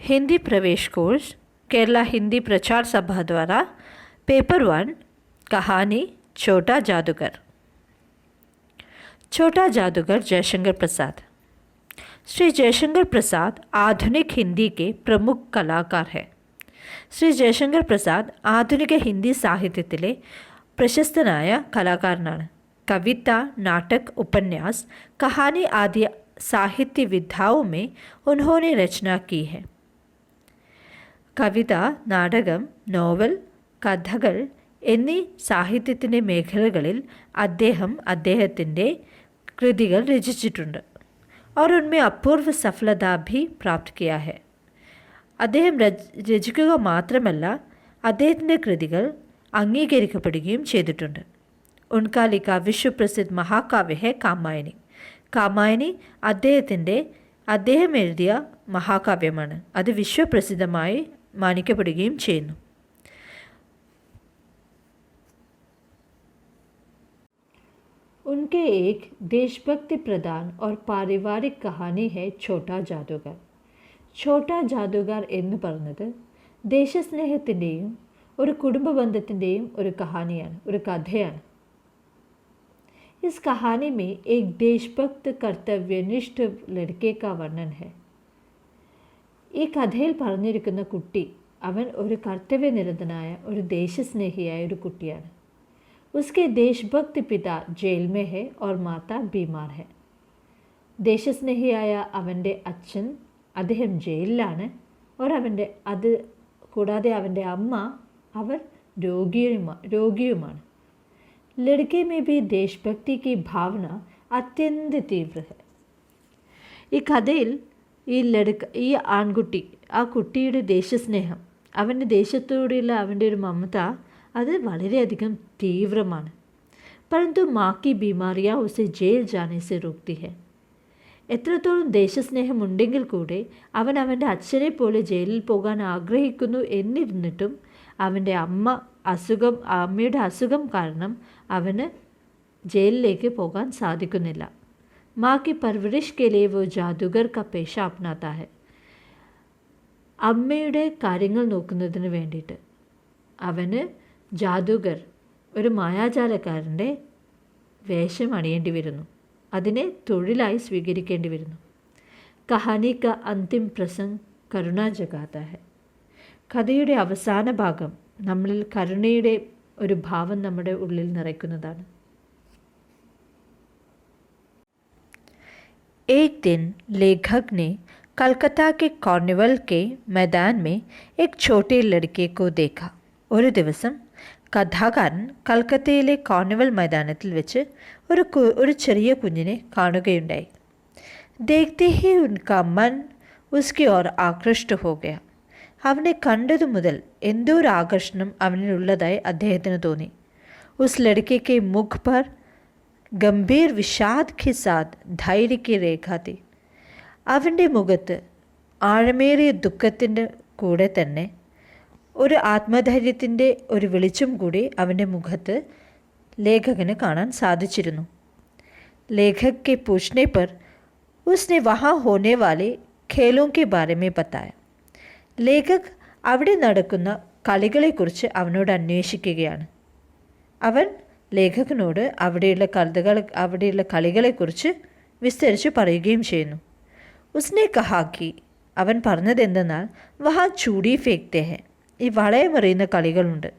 हिंदी प्रवेश कोर्स केरला हिंदी प्रचार सभा द्वारा पेपर 1 कहानी छोटा जादूगर। छोटा जादूगर जयशंकर प्रसाद। श्री जयशंकर प्रसाद आधुनिक हिंदी के प्रमुख कलाकार हैं। ശ്രീ ജയശങ്കർ പ്രസാദ് ആധുനിക ഹിന്ദി സാഹിത്യത്തിലെ പ്രശസ്തനായ കലാകാരനാണ്. कविता, नाटक, उपन्यास, कहानी आदि साहित्य विधाओं में उन्होंने रचना की है. കവിത, നാടകം, നോവൽ, കഥകൾ എന്നീ സാഹിത്യത്തിൻ്റെ മേഖലകളിൽ അദ്ദേഹം അദ്ദേഹത്തിൻ്റെ കൃതികൾ രചിച്ചിട്ടുണ്ട്. और उनमें अपूर्व सफलता भी प्राप्त किया है. അദ്ദേഹം രചിക്കുക മാത്രമല്ല, അദ്ദേഹത്തിൻ്റെ കൃതികൾ അംഗീകരിക്കപ്പെടുകയും ചെയ്തിട്ടുണ്ട്. उनका लिखा विश्व प्रसिद्ध महाकाव्य है कामायनी. കാമായനി അദ്ദേഹം എഴുതിയ മഹാകാവ്യമാണ്. അത് വിശ്വപ്രസിദ്ധമായി മാനിക്കപ്പെടുകയും ചെയ്യുന്നു. उनके एक देशभक्ति प्रधान और पारिवारिक कहानी है छोटा जादूगर. छोटा जादूगर എന്ന് പറഞ്ഞത് ദേശസ്നേഹത്തിൻ്റെയും ഒരു കുടുംബ ബന്ധത്തിൻ്റെയും ഒരു കഹാനിയാണ്, ഒരു കഥയാണ്. इस कहानी में एक देशभक्त कर्तव्यनिष्ठ लड़के का वर्णन है. ഈ കഥയിൽ പറഞ്ഞിരിക്കുന്ന കുട്ടി അവൻ ഒരു കർത്തവ്യനിരതനായ ഒരു ദേശസ്നേഹിയായ ഒരു കുട്ടിയാണ്. उसके देशभक्त पिता जेल में है और माता बीमार है. ദേശസ്നേഹിയായ അവൻ്റെ അച്ഛൻ അദ്ദേഹം ജയിലിലാണ്. അത് കൂടാതെ അവൻ്റെ അമ്മ അവർ രോഗിയുമാണ്. लड़के में भी देशभक्ति की भावना अत्यंत तीव्र है. ഈ കഥയിൽ ഈ ആൺകുട്ടി, ആ കുട്ടിയുടെ ദേശസ്നേഹം, അവൻ്റെ ദേശത്തോടുള്ള അവൻ്റെ ഒരു മമത അത് വളരെയധികം തീവ്രമാണ്. परंतु माँ की बीमारियाँ उसे जेल जाने से रोकती है. എത്രത്തോളം ദേശസ്നേഹമുണ്ടെങ്കിൽ കൂടെ അവൻ അവൻ്റെ അച്ഛനെ പോലെ ജയിലിൽ പോകാൻ ആഗ്രഹിക്കുന്നു എന്നിരുന്നിട്ടും അവൻ്റെ അമ്മയുടെ അസുഖം കാരണം അവന് ജയിലിലേക്ക് പോകാൻ സാധിക്കുന്നില്ല. മാँ की परवरिश के लिए वो जादूगर का पेशा अपनाता है. അമ്മയുടെ കാര്യങ്ങൾ നോക്കുന്നതിന് വേണ്ടിയിട്ട് അവന് ജാദൂഗർ, ഒരു മായാജാലക്കാരൻ്റെ വേഷം അണിയേണ്ടി വരുന്നു. അതിനെ തൊഴിലായി സ്വീകരിക്കേണ്ടി വരുന്നു. കഹാനി കാ അന്തിം പ്രസംഗ് കരുണ ജഗാത ഹെ. കഥയുടെ അവസാന ഭാഗം നമ്മളിൽ കരുണയുടെ ഒരു ഭാവം നമ്മുടെ ഉള്ളിൽ നിറയ്ക്കുന്നതാണ്. एक दिन लेखक ने कलकत्ता के कार्निवल के मैदान में एक छोटे लड़के को देखा. ഒരു ദിവസം കഥാകാരൻ കൽക്കത്തയിലെ കാർണിവൽ മൈതാനത്തിൽ വെച്ച് ഒരു ചെറിയ കുഞ്ഞിനെ കാണുകയുണ്ടായി. देखते ही उनका मन उसकी ओर आकृष्ट हो गया. അവനെ കണ്ടതു മുതൽ എന്തോ ഒരു ആകർഷണം അവനിലുള്ളതായി അദ്ദേഹത്തിന് തോന്നി. उस लड़के के मुख पर गंभीर विषाद के साथ धैर्य की रेखा थी. അവൻ്റെ മുഖത്ത് ആഴമേറിയ ദുഃഖത്തിൻ്റെ കൂടെ തന്നെ ഒരു ആത്മധൈര്യത്തിൻ്റെ ഒരു വെളിച്ചം കൂടി അവൻ്റെ മുഖത്ത് ലേഖകന് കാണാൻ സാധിച്ചിരുന്നു. लेखक के पूछने पर उसने वहाँ होने वाले खेलों के बारे में बताया. ലേഖക് അവിടെ നടക്കുന്ന കളികളെക്കുറിച്ച് അവനോട് അന്വേഷിക്കുകയാണ്. അവൻ ലേഖകനോട് അവിടെയുള്ള കളികളെക്കുറിച്ച് വിസ്തരിച്ച് പറയുകയും ചെയ്യുന്നു. ഉസ്നെ കഹാക്കി, അവൻ പറഞ്ഞതെന്തെന്നാൽ വഹാ ചൂടി ഫേക്തെ ഹെ, ഈ വളയമെറിയുന്ന കളികളുണ്ട്.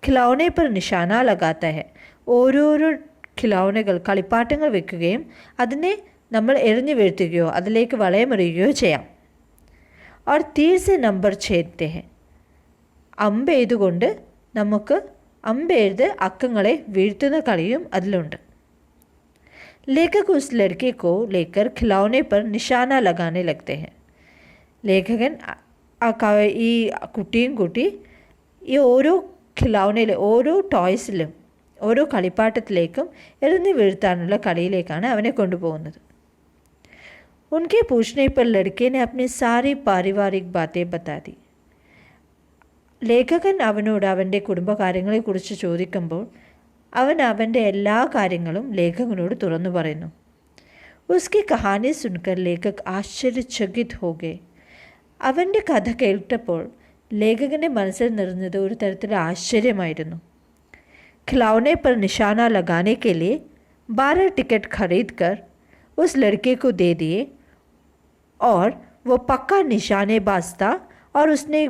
ഖിലൗനെ പർ നിശാന ലഗാത്ത ഹെ, ഓരോരോ ഖിലൗനകൾ, കളിപ്പാട്ടങ്ങൾ വെക്കുകയും അതിനെ നമ്മൾ എറിഞ്ഞു വീഴ്ത്തുകയോ അതിലേക്ക് വളയമെറിയുകയോ ചെയ്യാം. और तीर से नंबर छेदते हैं, അമ്പെയ്തുകൊണ്ട് നമുക്ക് അമ്പെയ്ത് അക്കങ്ങളെ വീഴ്ത്തുന്ന കളിയും അതിലുണ്ട്. लेखक उस लड़के को लेकर खिलौने पर निशाना लगाने लगते हैं. ലേഖകൻ ഈ കുട്ടിയും കൂട്ടി ഈ ഓരോ ഓരോ ടോയ്സിലും ഓരോ കളിപ്പാട്ടത്തിലേക്കും എറിഞ്ഞു വീഴ്ത്താനുള്ള കളിയിലേക്കാണ് അവനെ കൊണ്ടുപോകുന്നത്. उनके पूछने पर लड़के ने अपनी सारी पारिवारिक बातें बता दी. ലേഖകൻ അവനോട് അവൻ്റെ കുടുംബകാര്യങ്ങളെക്കുറിച്ച് ചോദിക്കുമ്പോൾ അവൻ അവൻ്റെ എല്ലാ കാര്യങ്ങളും ലേഖകനോട് തുറന്നു പറയുന്നു. उसकी कहानी सुनकर लेखक आश्चर्यचकित हो गए. അവൻ്റെ കഥ കേട്ടപ്പോൾ ലേഖകൻ്റെ മനസ്സിൽ നിറഞ്ഞത് ഒരു തരത്തിലുള്ള ആശ്ചര്യമായിരുന്നു. खिलौने पर निशाना लगाने के लिए 12 टिकट खरीदकर उस लड़के को दे दिए और वो पक्का निशानेबाज था और उसने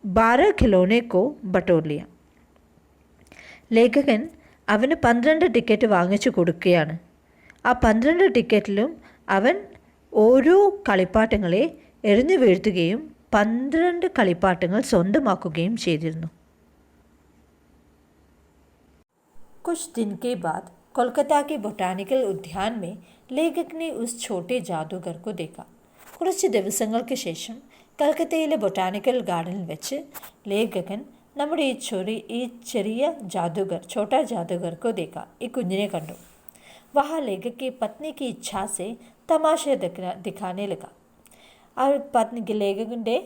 12 खिलौने को बटोर लिया. ലേഖകൻ അവന് 12 ടിക്കറ്റ് വാങ്ങിച്ചു കൊടുക്കുകയാണ്. ആ 12 ടിക്കറ്റിലും അവൻ ഓരോ കളിപ്പാട്ടങ്ങളെ എറിഞ്ഞു വീഴ്ത്തുകയും 12 കളിപ്പാട്ടങ്ങൾ സ്വന്തമാക്കുകയും ചെയ്തിരുന്നു. कुछ दिन के बाद कोलकाता के ബൊട്ടാനിക്കൽ ഉദ്യാൻ में ലേഖക് ने उस छोटे जादूगर को देखा. കുറച്ച് ദിവസങ്ങൾക്ക് ശേഷം കൽക്കത്തയിലെ ബൊട്ടാനിക്കൽ ഗാർഡനിൽ വെച്ച് ലേഖകൻ നമ്മുടെ ഈ ചെറിയ ജാദൂഗർ छोटा जादूगर को देखा. ഈ കുഞ്ഞിനെ കണ്ടു. वहाँ लेखक की पत्नी की इच्छा से तमाशे दिखाने लगा. ആ പത്നിക്ക് ലേഖകൻ്റെ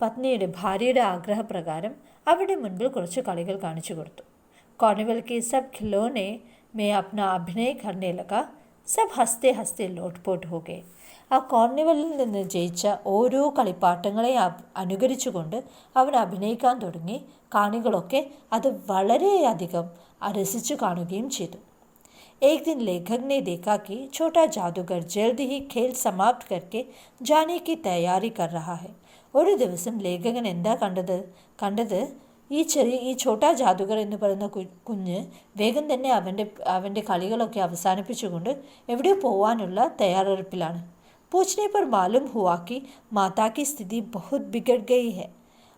പത്നിയുടെ ഭാര്യയുടെ ആഗ്രഹപ്രകാരം അവരുടെ മുൻപിൽ കുറച്ച് കളികൾ കാണിച്ചു കൊടുത്തു. कॉर्निवल के सब खिलौने में अपना अभिनय करने लगा. सब हंसते हंसते लोटपोट हो गए. ആ കോർണിവലിൽ നിന്ന് ജയിച്ച ഓരോ കളിപ്പാട്ടങ്ങളെ അനുകരിച്ചുകൊണ്ട് അവൻ അഭിനയിക്കാൻ തുടങ്ങി. കാണികളൊക്കെ അത് വളരെയധികം രസിച്ചു കാണുകയും ചെയ്തു. एक दिन लेखक ने देखा कि छोटा जादूगर जल्द ही खेल समाप्त करके जाने की तैयारी कर रहा है. ഒരു ദിവസം ലേഖകൻ എന്താ കണ്ടത് ഈ ഛോട്ടാ ജാദൂഗർ എന്ന് പറയുന്ന കുഞ്ഞ് വേഗം തന്നെ അവൻ്റെ കളികളൊക്കെ അവസാനിപ്പിച്ചുകൊണ്ട് എവിടെയോ പോവാനുള്ള തയ്യാറെടുപ്പിലാണ്. പൂछने पर मालूम हुआ कि माता की स्थिति बहुत बिगड़ गई है.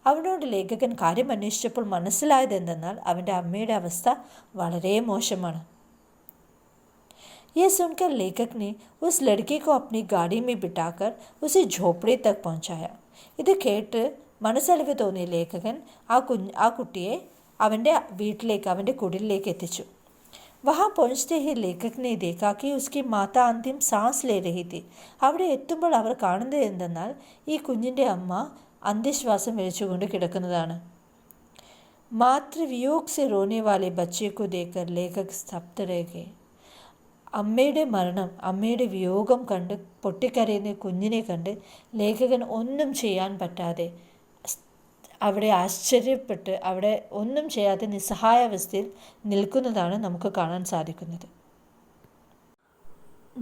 അവനോട് ലേഖകൻ കാര്യം അന്വേഷിച്ചപ്പോൾ മനസ്സിലായത് എന്തെന്നാൽ അവൻ്റെ അമ്മയുടെ അവസ്ഥ വളരെ മോശമാണ്. यह सुनकर लेखक ने उस लड़के को अपनी गाड़ी में बिठाकर उसे झोपड़ी तक पहुंचाया. ഇത് കേട്ട് മനസ്സലിവ് തോന്നിയ ലേഖകൻ ആ കുട്ടിയെ അവൻ്റെ വീട്ടിലേക്ക് അവൻ്റെ കുടിലേക്ക് എത്തിച്ചു. वहाँ पहुँचते ही लेखक ने देखा कि उसकी माता अंतिम सांस ले रही थी. അവിടെ എത്തുമ്പോൾ അവർ കാണുന്നത് എന്തെന്നാൽ ഈ കുഞ്ഞിൻ്റെ അമ്മ അന്ത്യശ്വാസം വലിച്ചുകൊണ്ട് കിടക്കുന്നതാണ്. मातृवियोग से रोने वाले बच्चे को देखकर लेखक स्तब्ध रह गए. അമ്മയുടെ മരണം, അമ്മയുടെ വിയോഗം കണ്ട് പൊട്ടിക്കരയുന്ന കുഞ്ഞിനെ കണ്ട് ലേഖകൻ ഒന്നും ചെയ്യാൻ പറ്റാതെ അവിടെ ആശ്ചര്യപ്പെട്ട് അവിടെ ഒന്നും ചെയ്യാതെ നിസ്സഹായാവസ്ഥയിൽ നിൽക്കുന്നതാണ് നമുക്ക് കാണാൻ സാധിക്കുന്നത്.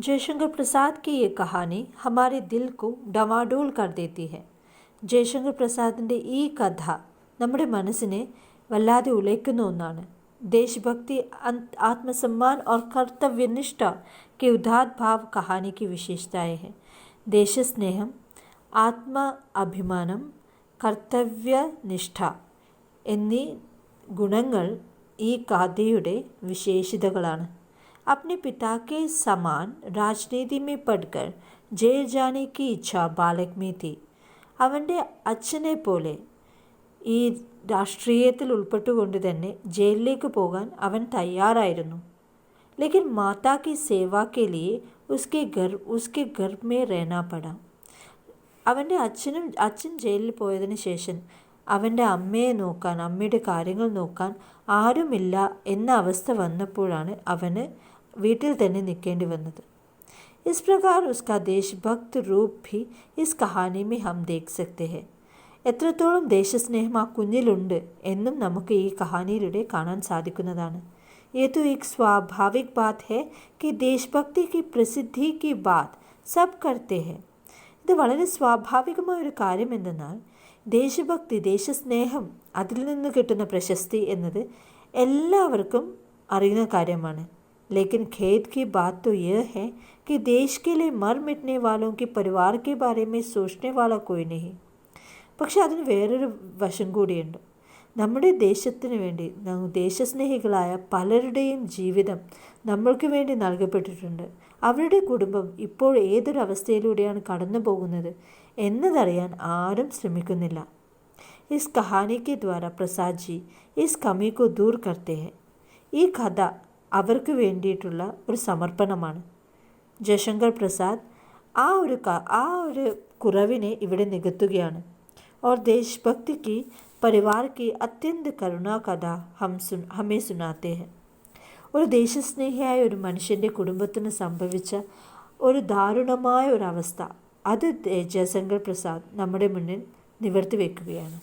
जयशंकर प्रसाद की ये कहानी हमारे दिल को डवाडोल कर देती है. ജയശങ്കർ പ്രസാദിൻ്റെ ഈ കഥ നമ്മുടെ മനസ്സിനെ വല്ലാതെ ഉലയ്ക്കുന്ന ഒന്നാണ്. देशभक्ति, आत्मसम्मान और कर्तव्यनिष्ठा के उदात्त भाव कहानी की विशेषताएं हैं. ദേശസ്നേഹം, ആത്മ അഭിമാനം, കർത്തവ്യനിഷ്ഠ എന്നീ ഗുണങ്ങൾ ഈ കഥയുടെ വിശേഷതകളാണ്. अपने पिता के समान राजनीति में पढ़कर जेल जाने की इच्छा बालक में थी. അവൻ്റെ അച്ഛനെ പോലെ ഈ രാഷ്ട്രീയത്തിൽ ഉൾപ്പെട്ടുകൊണ്ട് തന്നെ ജയിലിലേക്ക് പോകാൻ അവൻ തയ്യാറായിരുന്നു. लेकिन माता की सेवा के लिए उसके घर में रहना पड़ा. അവൻ്റെ അച്ഛൻ ജയിലിൽ പോയതിന് ശേഷം അവൻ്റെ അമ്മയെ നോക്കാൻ, അമ്മയുടെ കാര്യങ്ങൾ നോക്കാൻ ആരുമില്ല എന്ന അവസ്ഥ വന്നപ്പോഴാണ് അവന് വീട്ടിൽ തന്നെ നിൽക്കേണ്ടി വന്നത്. इस प्रकार उसका देशभक्त रूप भी इस कहानी में हम देख सकते हैं. എത്രത്തോളം ദേശസ്നേഹം ആ കുഞ്ഞിലുണ്ട് എന്നും നമുക്ക് ഈ കഹാനിയിലൂടെ കാണാൻ സാധിക്കുന്നതാണ്. ये तो एक स्वाभाविक बात है कि देशभक्ति की प्रसिद्धि की बात सब करते हैं. ഇത് വളരെ സ്വാഭാവികമായ ഒരു കാര്യം എന്തെന്നാൽ ദേശഭക്തി, ദേശസ്നേഹം, അതിൽ നിന്ന് കിട്ടുന്ന പ്രശസ്തി എന്നത് എല്ലാവർക്കും അറിയുന്ന കാര്യമാണ്. लेकिन खेद की बात तो यह है कि देश के लिए मर मिटने वालों के परिवार के बारे में सोचने वाला कोई नहीं. പക്ഷെ അതിന് വേറൊരു വശം കൂടിയുണ്ട്. നമ്മുടെ ദേശത്തിന് വേണ്ടി ദേശസ്നേഹികളായ പലരുടെയും ജീവിതം നമ്മൾക്ക് വേണ്ടി നൽകപ്പെട്ടിട്ടുണ്ട്. അവരുടെ കുടുംബം ഇപ്പോൾ ഏതൊരവസ്ഥയിലൂടെയാണ് കടന്നു പോകുന്നത് എന്നതറിയാൻ ആരും ശ്രമിക്കുന്നില്ല. इस कहानी के द्वारा प्रसाद जी इस कमी को दूर करते हैं. ഈ കഥ അവർക്ക് വേണ്ടിയിട്ടുള്ള ഒരു സമർപ്പണമാണ്. ജയശങ്കർ പ്രസാദ് ആ ഒരു കുറവിനെ ഇവിടെ നികത്തുകയാണ്. और देशभक्ति की परिवार की अत्यंत करुणा कथा हमें सुनाते हैं. ഒരു ദേശസ്നേഹിയായ ഒരു മനുഷ്യൻ്റെ കുടുംബത്തിന് സംഭവിച്ച ഒരു ദാരുണമായ ഒരവസ്ഥ അത് ജയശങ്കർ പ്രസാദ് നമ്മുടെ മുന്നിൽ നിവർത്തി വയ്ക്കുകയാണ്.